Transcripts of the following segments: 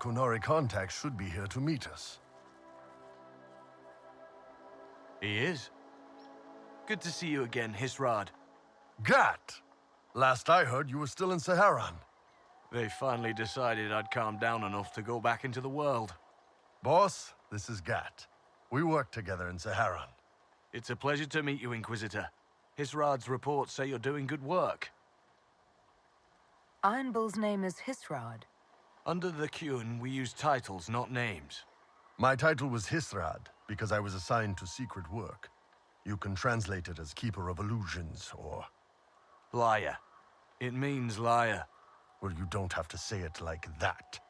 Kunari contact should be here to meet us. He is. Good to see you again, Hisrad. Gat! Last I heard, you were still in Saharan. They finally decided I'd calmed down enough to go back into the world. Boss, this is Gat. We work together in Saharan. It's a pleasure to meet you, Inquisitor. Hisrad's reports say you're doing good work. Iron Bull's name is Hisrad. Under the Qun, we use titles, not names. My title was Hisrad, because I was assigned to secret work. You can translate it as Keeper of Illusions, or... Liar. It means liar. Well, you don't have to say it like that.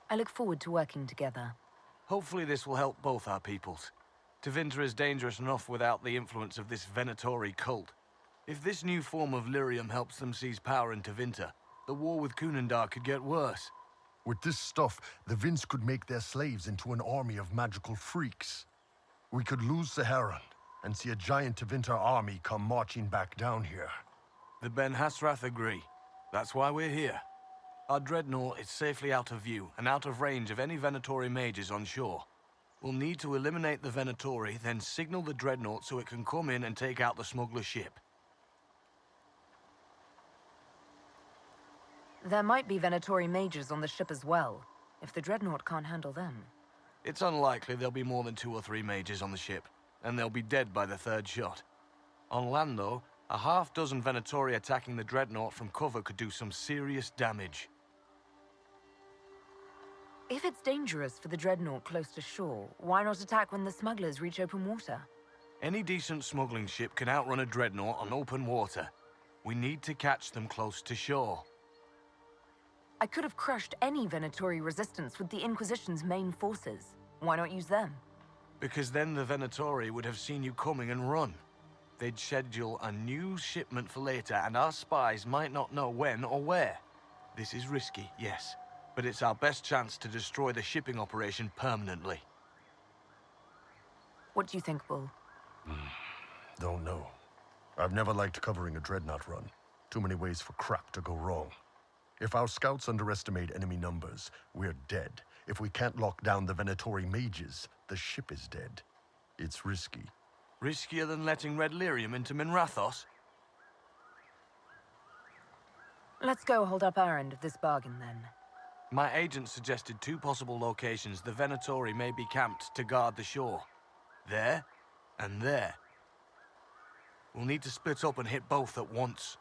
I look forward to working together. Hopefully this will help both our peoples. Tevinter is dangerous enough without the influence of this Venatori cult. If this new form of lyrium helps them seize power in Tevinter, the war with Kunandar could get worse. With this stuff, the Vince could make their slaves into an army of magical freaks. We could lose Saharan, and see a giant Tevinter army come marching back down here. The Ben Hasrath agree. That's why we're here. Our dreadnought is safely out of view, and out of range of any Venatori mages on shore. We'll need to eliminate the Venatori, then signal the dreadnought so it can come in and take out the smuggler ship. There might be Venatori mages on the ship as well, if the dreadnought can't handle them. It's unlikely there'll be more than 2 or 3 mages on the ship, and they'll be dead by the 3rd shot. On land, though, a half-dozen Venatori attacking the dreadnought from cover could do some serious damage. If it's dangerous for the dreadnought close to shore, why not attack when the smugglers reach open water? Any decent smuggling ship can outrun a dreadnought on open water. We need to catch them close to shore. I could have crushed any Venatori resistance with the Inquisition's main forces. Why not use them? Because then the Venatori would have seen you coming and run. They'd schedule a new shipment for later, and our spies might not know when or where. This is risky, yes, but it's our best chance to destroy the shipping operation permanently. What do you think, Bull? Don't know. I've never liked covering a dreadnought run. Too many ways for crap to go wrong. If our scouts underestimate enemy numbers, we're dead. If we can't lock down the Venatori mages, the ship is dead. It's risky. Riskier than letting Red Lyrium into Minrathos? Let's go hold up our end of this bargain, then. My agent suggested 2 possible locations the Venatori may be camped to guard the shore. There, and there. We'll need to split up and hit both at once.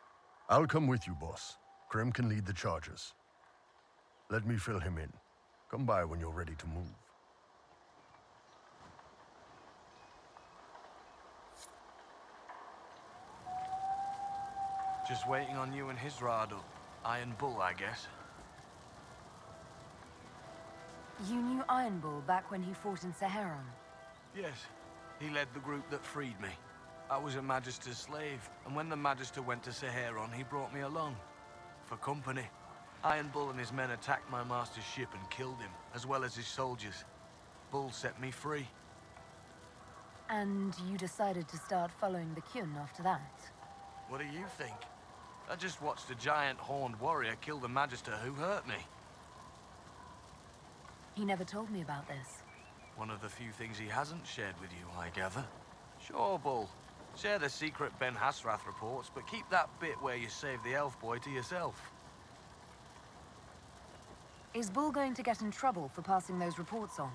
I'll come with you, boss. Krim can lead the charges. Let me fill him in. Come by when you're ready to move. Just waiting on you and Hisrad, or Iron Bull, I guess. You knew Iron Bull back when he fought in Saharan? Yes, he led the group that freed me. I was a Magister's slave, and when the Magister went to Saharan, he brought me along. For company. Iron Bull and his men attacked my master's ship and killed him, as well as his soldiers. Bull set me free. And you decided to start following the Qun after that? What do you think? I just watched a giant horned warrior kill the Magister who hurt me. He never told me about this. One of the few things he hasn't shared with you, I gather. Sure, Bull. Share the secret Ben Hasrath reports, but keep that bit where you saved the elf boy to yourself. Is Bull going to get in trouble for passing those reports on?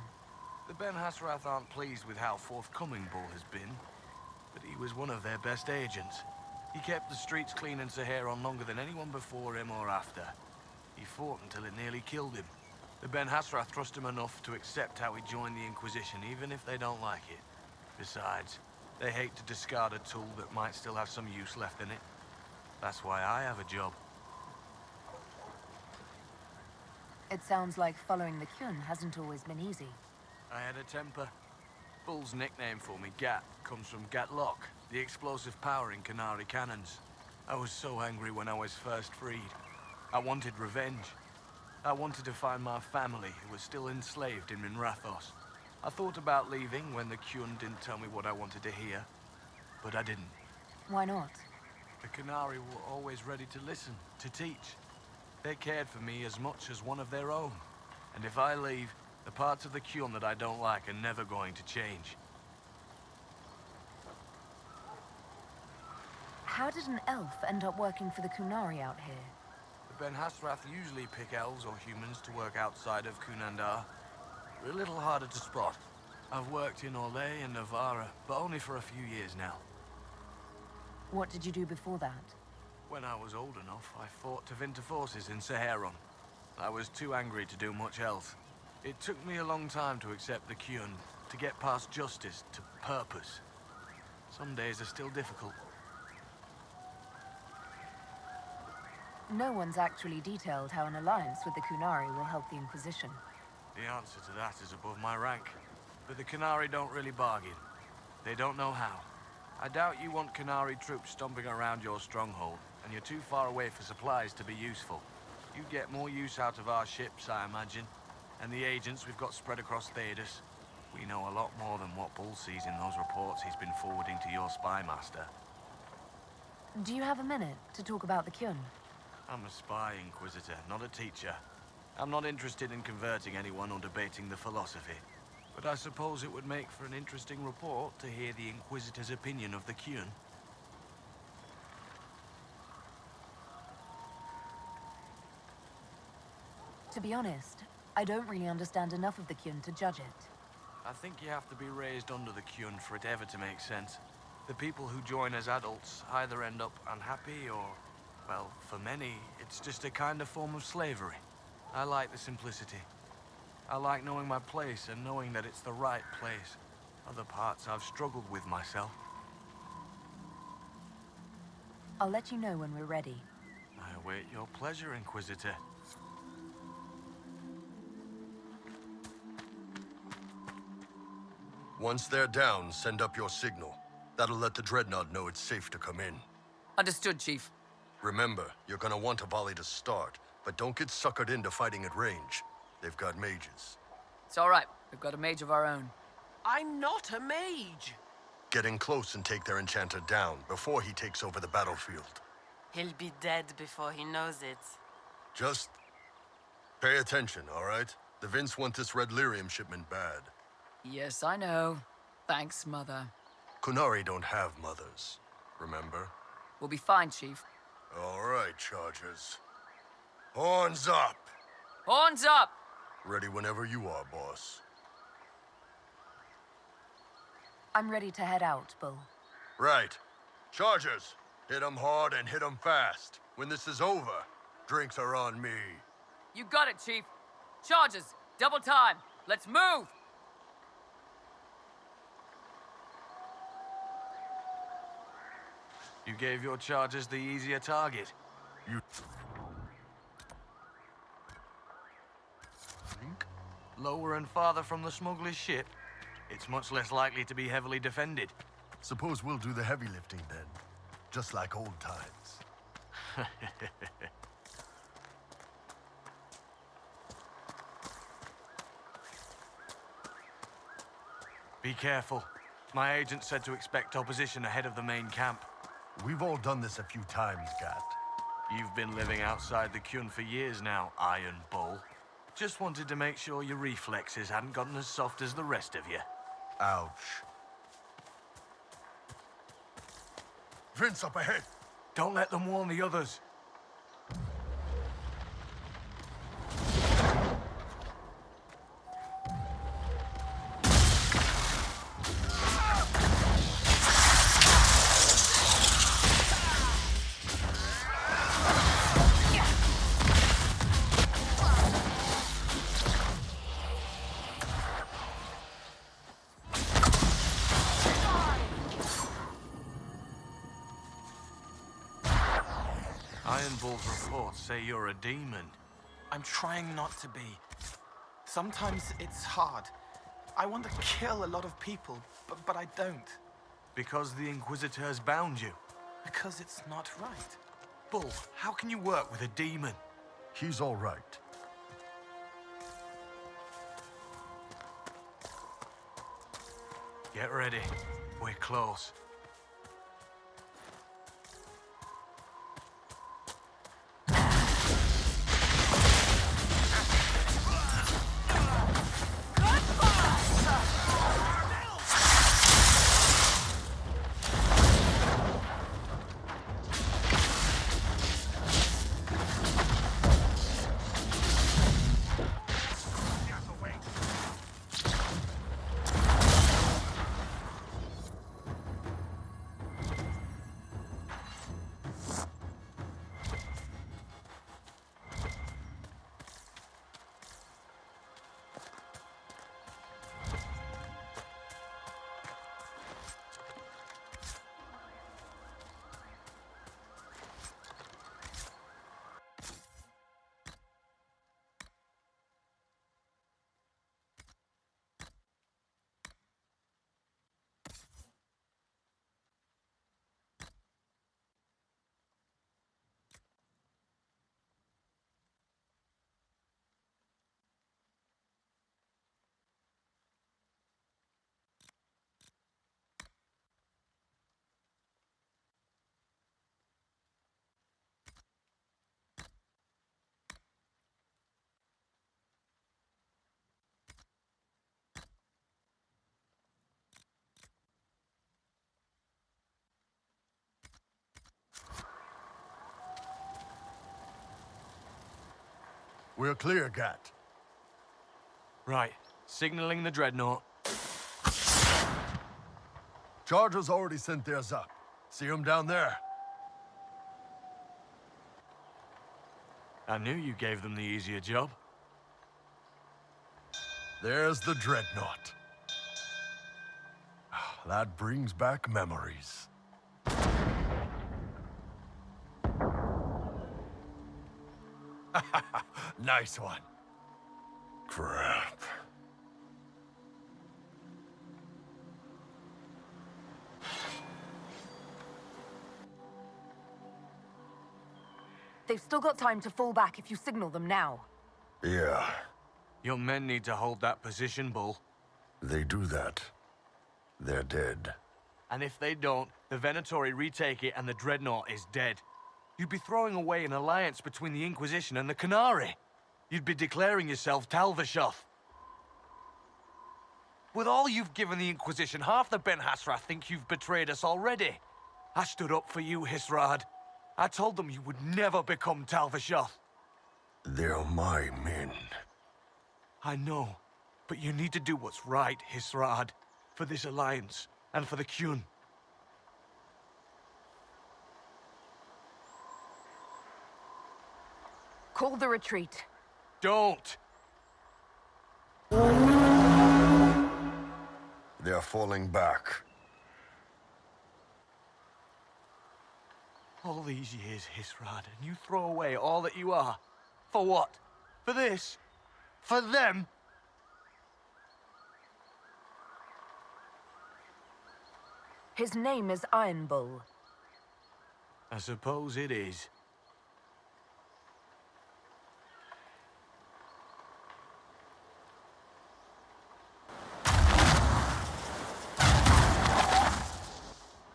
The Ben Hasrath aren't pleased with how forthcoming Bull has been, but he was one of their best agents. He kept the streets clean in Saharan longer than anyone before him or after. He fought until it nearly killed him. The Ben Hasrath trust him enough to accept how he joined the Inquisition, even if they don't like it. Besides, they hate to discard a tool that might still have some use left in it. That's why I have a job. It sounds like following the Qun hasn't always been easy. I had a temper. Bull's nickname for me, Gat, comes from Gatlock, the explosive power in Qunari cannons. I was so angry when I was first freed. I wanted revenge. I wanted to find my family who was still enslaved in Minrathos. I thought about leaving when the Qun didn't tell me what I wanted to hear, but I didn't. Why not? The Qunari were always ready to listen, to teach. They cared for me as much as one of their own. And if I leave, the parts of the Kyun that I don't like are never going to change. How did an elf end up working for the Kunari out here? The Ben Hasrath usually pick elves or humans to work outside of Kunandar. We're a little harder to spot. I've worked in Orlais and Navarra, but only for a few years now. What did you do before that? When I was old enough, I fought Tevinter forces in Saharon. I was too angry to do much else. It took me a long time to accept the Kyun, to get past justice to purpose. Some days are still difficult. No one's actually detailed how an alliance with the Kunari will help the Inquisition. The answer to that is above my rank. But the Kunari don't really bargain. They don't know how. I doubt you want Kunari troops stomping around your stronghold, and you're too far away for supplies to be useful. You'd get more use out of our ships, I imagine. And the agents we've got spread across Thedas. We know a lot more than what Bull sees in those reports he's been forwarding to your spy master. Do you have a minute to talk about the Kyun? I'm a spy, Inquisitor, not a teacher. I'm not interested in converting anyone or debating the philosophy. But I suppose it would make for an interesting report to hear the Inquisitor's opinion of the Kyun. To be honest, I don't really understand enough of the Kyun to judge it. I think you have to be raised under the Kyun for it ever to make sense. The people who join as adults either end up unhappy or, well, for many, it's just a kind of form of slavery. I like the simplicity. I like knowing my place and knowing that it's the right place. Other parts I've struggled with myself. I'll let you know when we're ready. I await your pleasure, Inquisitor. Once they're down, send up your signal. That'll let the Dreadnought know it's safe to come in. Understood, Chief. Remember, you're gonna want a volley to start, but don't get suckered into fighting at range. They've got mages. It's all right. We've got a mage of our own. I'm not a mage. Get in close and take their enchanter down before he takes over the battlefield. He'll be dead before he knows it. Just pay attention, all right? The Vince want this red lyrium shipment bad. Yes, I know. Thanks, Mother. Kunari don't have mothers, remember? We'll be fine, Chief. All right, Chargers. Horns up! Horns up! Ready whenever you are, boss. I'm ready to head out, Bull. Right. Chargers, hit 'em hard and hit 'em fast. When this is over, drinks are on me. You got it, Chief. Charges! Double time! Let's move! You gave your charges the easier target. You think? Lower and farther from the smuggler's ship, it's much less likely to be heavily defended. Suppose we'll do the heavy lifting then. Just like old times. Be careful. My agent said to expect opposition ahead of the main camp. We've all done this a few times, Gat. You've been living outside the Kyun for years now, Iron Bull. Just wanted to make sure your reflexes hadn't gotten as soft as the rest of you. Ouch. Vince up ahead! Don't let them warn the others. Iron Bull's reports say you're a demon. I'm trying not to be. Sometimes it's hard. I want to kill a lot of people, but I don't. Because the Inquisitors bound you. Because it's not right. Bull, how can you work with a demon? He's all right. Get ready. We're close. We're clear, Gat. Right. Signaling the dreadnought. Chargers already sent theirs up. See them down there? I knew you gave them the easier job. There's the dreadnought. That brings back memories. Nice one. Crap. They've still got time to fall back if you signal them now. Yeah, Your men need to hold that position, Bull. they do that. They're dead. And if they don't, the Venatori retake it and the dreadnought is dead. You'd be throwing away an alliance between the Inquisition and the Canary. You'd be declaring yourself Talvishoth. With all you've given the Inquisition, half the Ben Hasrath think you've betrayed us already. I stood up for you, Hisrad. I told them you would never become Talvishoth. They're my men. I know, but you need to do what's right, Hisrad, for this alliance and for the Qun. Call the retreat. Don't! They're falling back. All these years, Hisrad, and you throw away all that you are. For what? For this? For them? His name is Iron Bull. I suppose it is.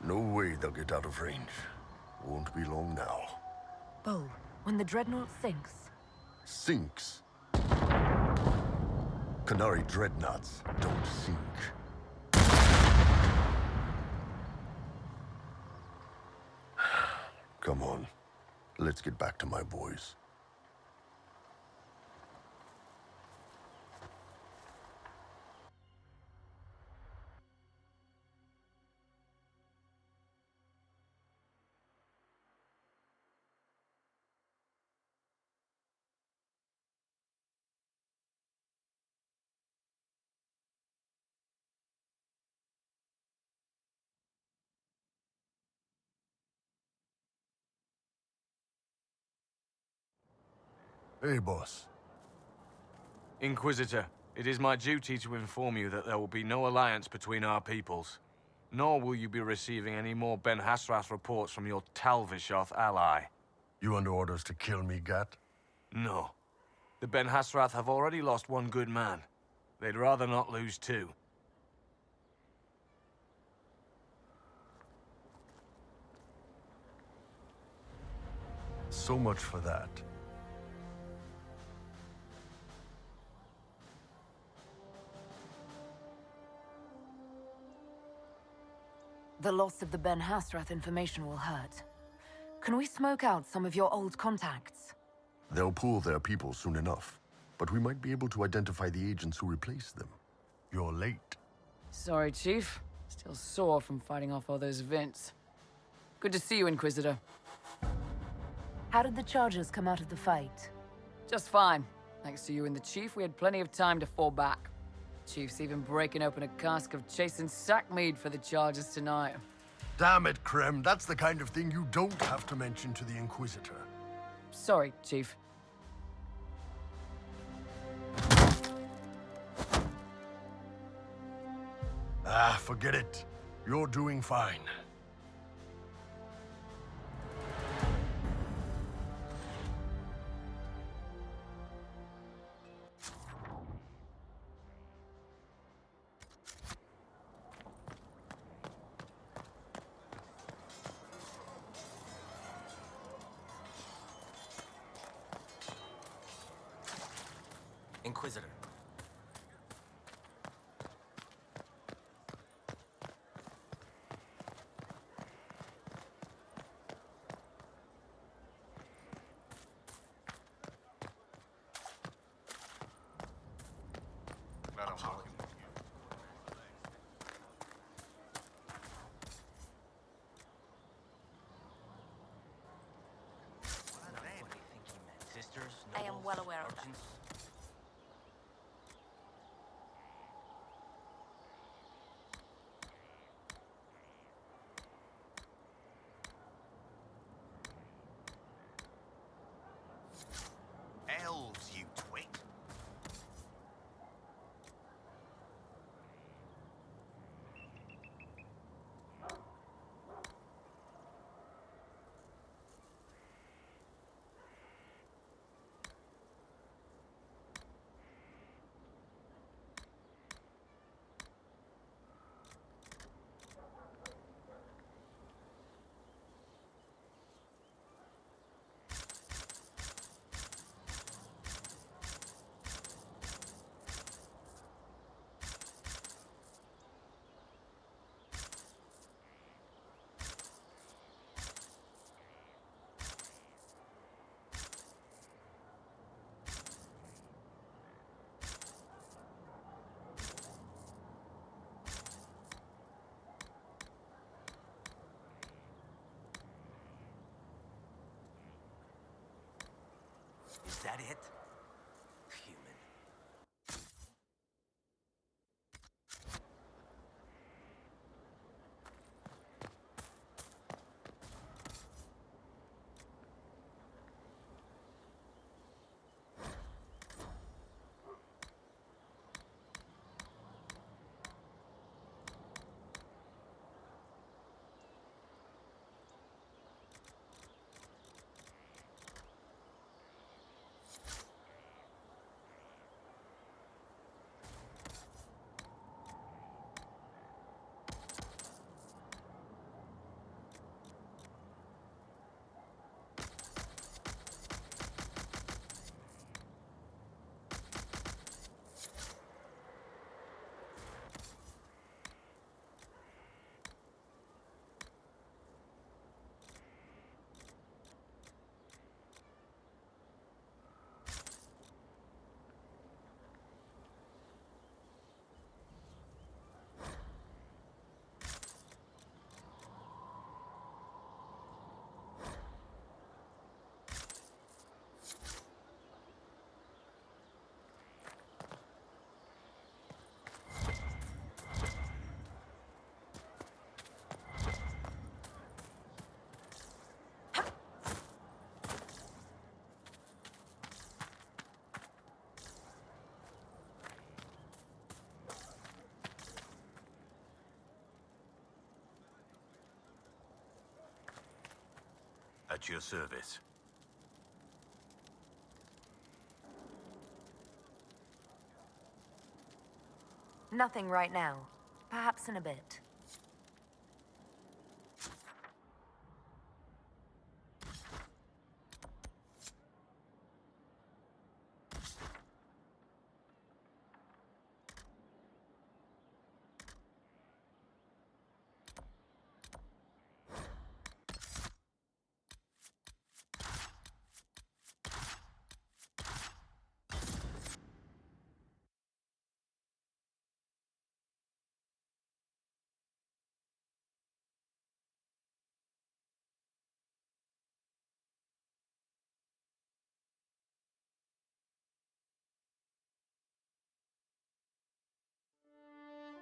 No way they'll get out of range. Won't be long now. Bull, when the dreadnought sinks, Sinks. Canary dreadnoughts don't sink. Come on. Let's get back to my boys. Hey, boss. Inquisitor, it is my duty to inform you that there will be no alliance between our peoples. Nor will you be receiving any more Ben Hasrath reports from your Talvishoth ally. You under orders to kill me, Gat? No. The Ben Hasrath have already lost one good man. They'd rather not lose two. So much for that. the loss of the Ben Hasrath information will hurt. Can we smoke out some of your old contacts? They'll pool their people soon enough, but we might be able to identify the agents who replaced them. You're late. Sorry, Chief. Still sore from fighting off all those vents. Good to see you, Inquisitor. How did the Chargers come out of the fight? Just fine. Thanks to you and the Chief, we had plenty of time to fall back. Chief's even breaking open a cask of chasing sackmead for the Chargers tonight. Damn it, Krem. That's the kind of thing you don't have to mention to the Inquisitor. Sorry, Chief. Ah, forget it. You're doing fine. Inquisitor. Is that it? Human. At your service. Nothing right now. Perhaps in a bit.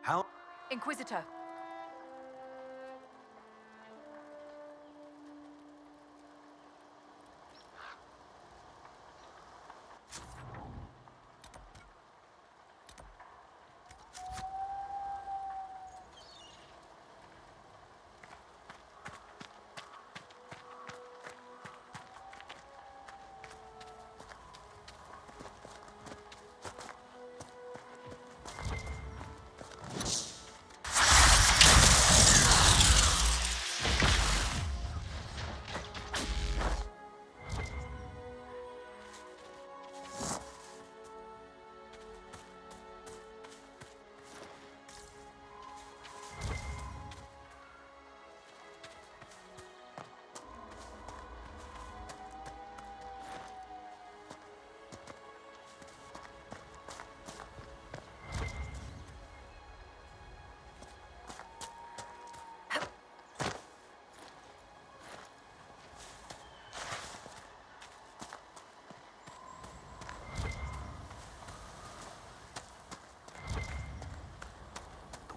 How? Inquisitor.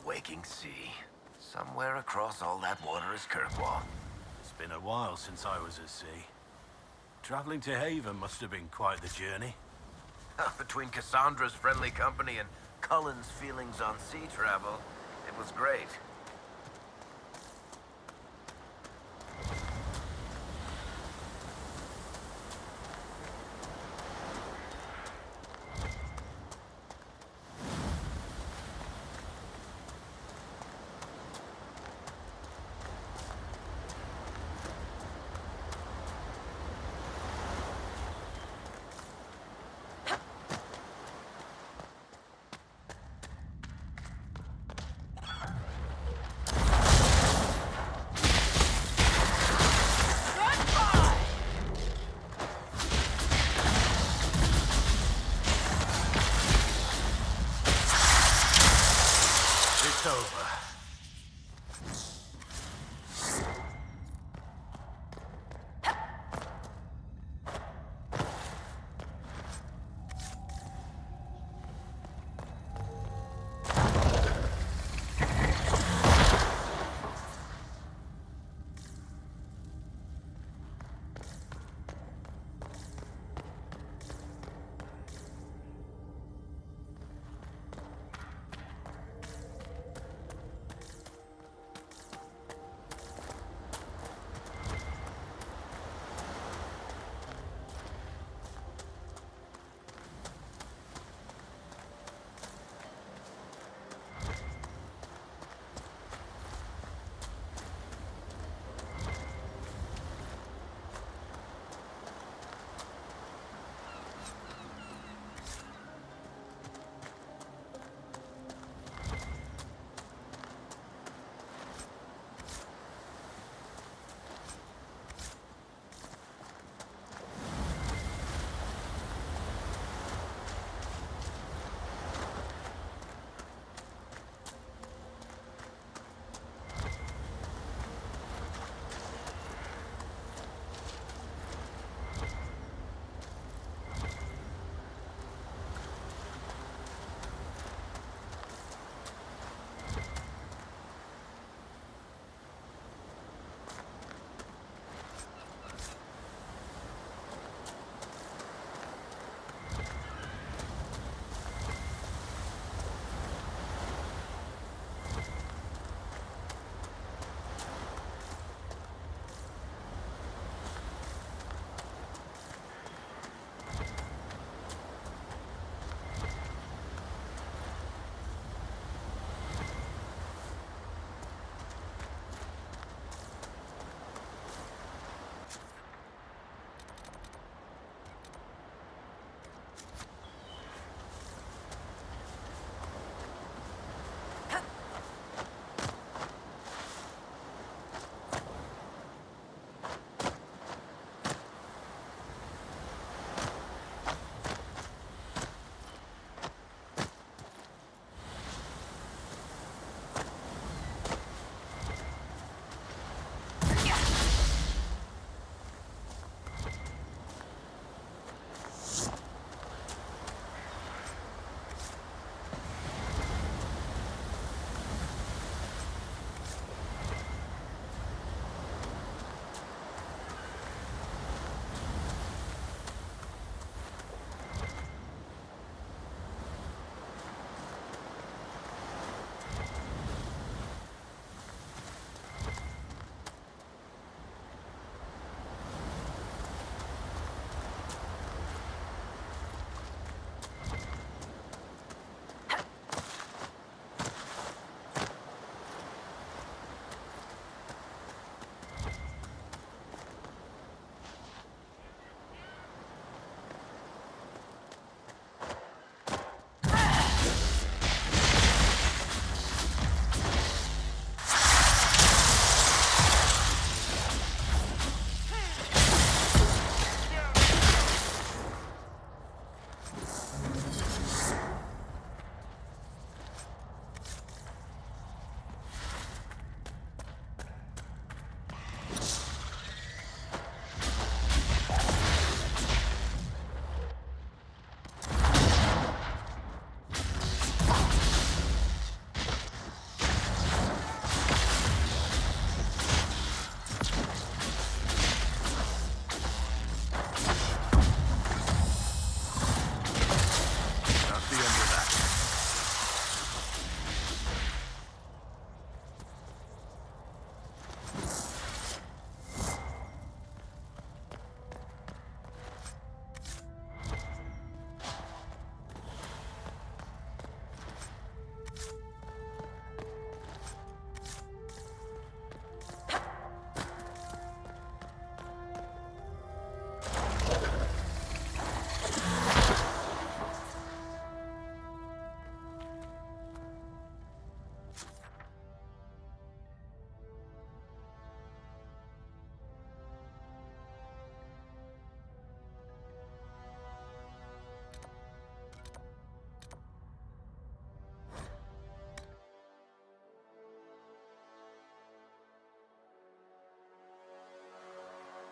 Waking sea. Somewhere across all that water is Kirkwall. It's been a while since I was at sea. Traveling to Haven must have been quite the journey. Between Cassandra's friendly company and Cullen's feelings on sea travel, it was great. It's over.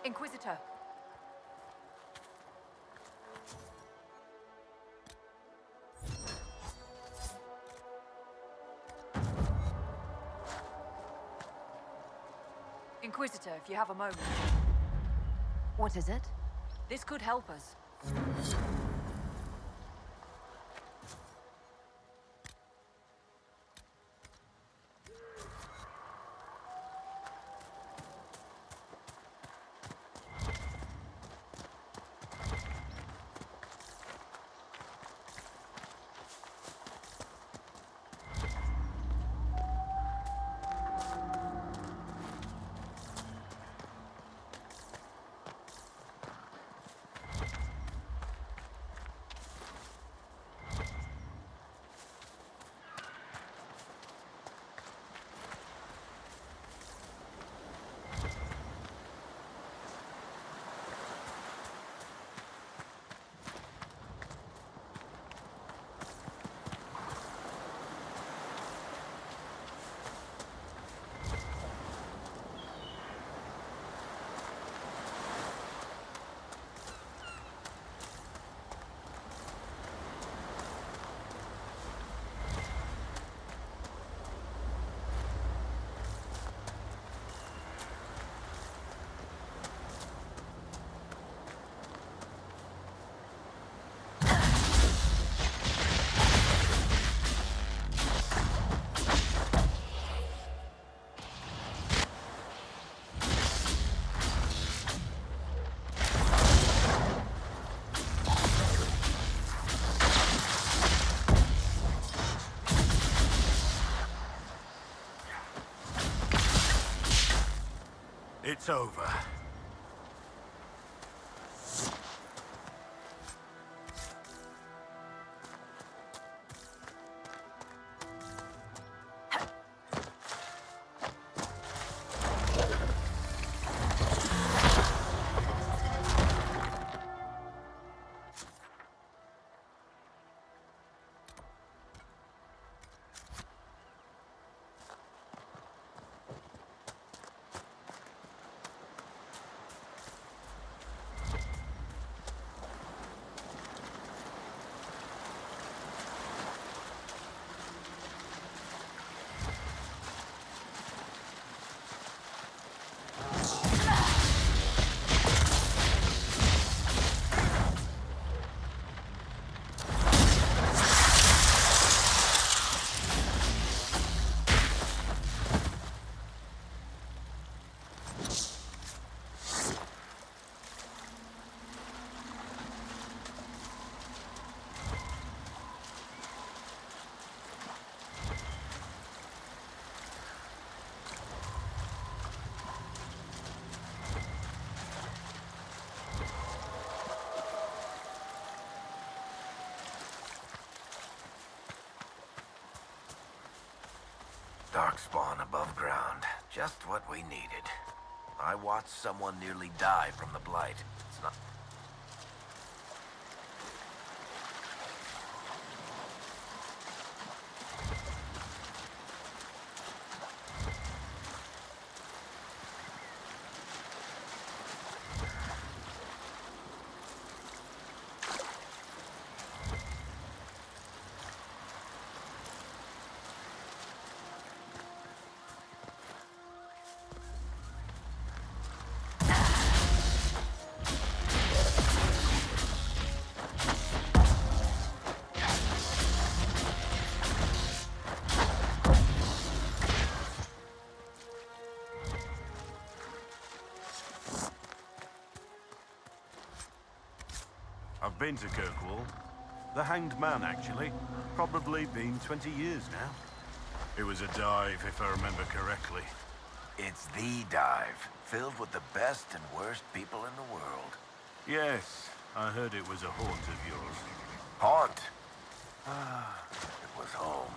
Inquisitor. Inquisitor, if you have a moment. What is it? This could help us. It's over. Darkspawn above ground. Just what we needed. I watched someone nearly die from the blight. It's not... I've been to Kirkwall. The Hanged Man, actually. Probably been 20 years now. It was a dive, if I remember correctly. It's the dive, filled with the best and worst people in the world. Yes, I heard it was a haunt of yours. Haunt? It was home.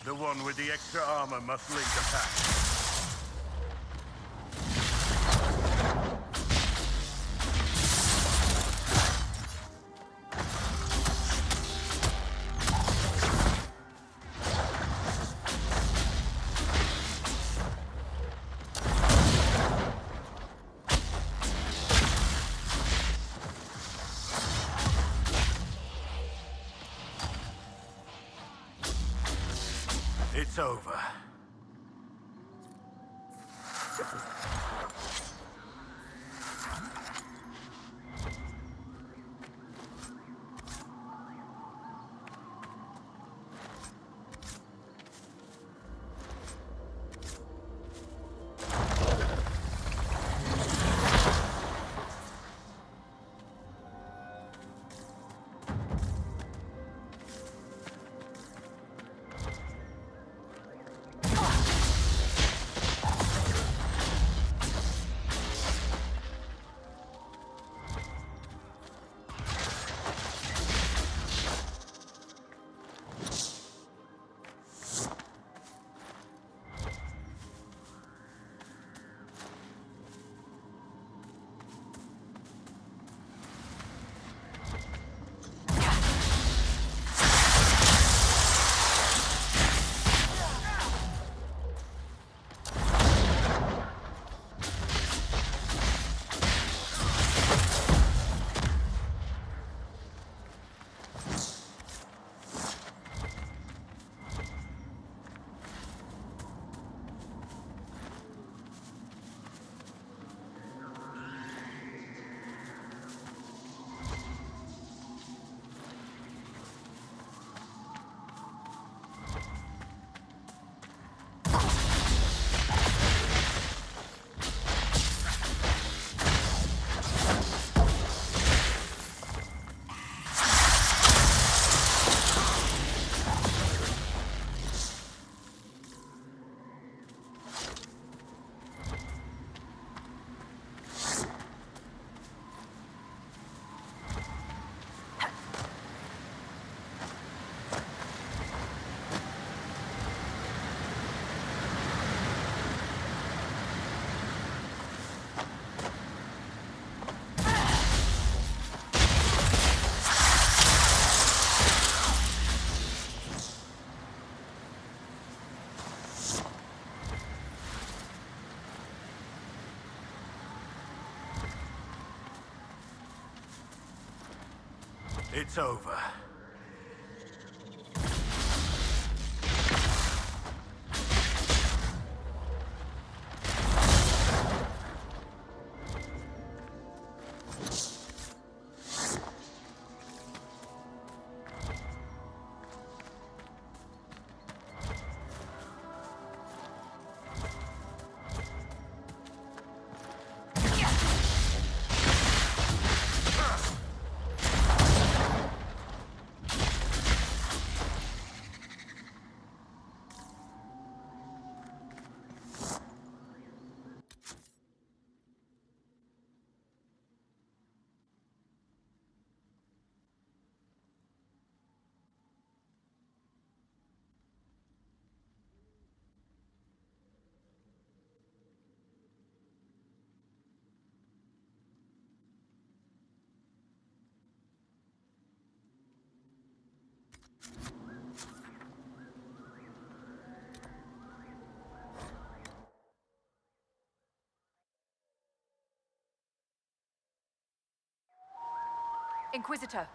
The one with the extra armor must lead the pack. It's over. It's over. Inquisitor.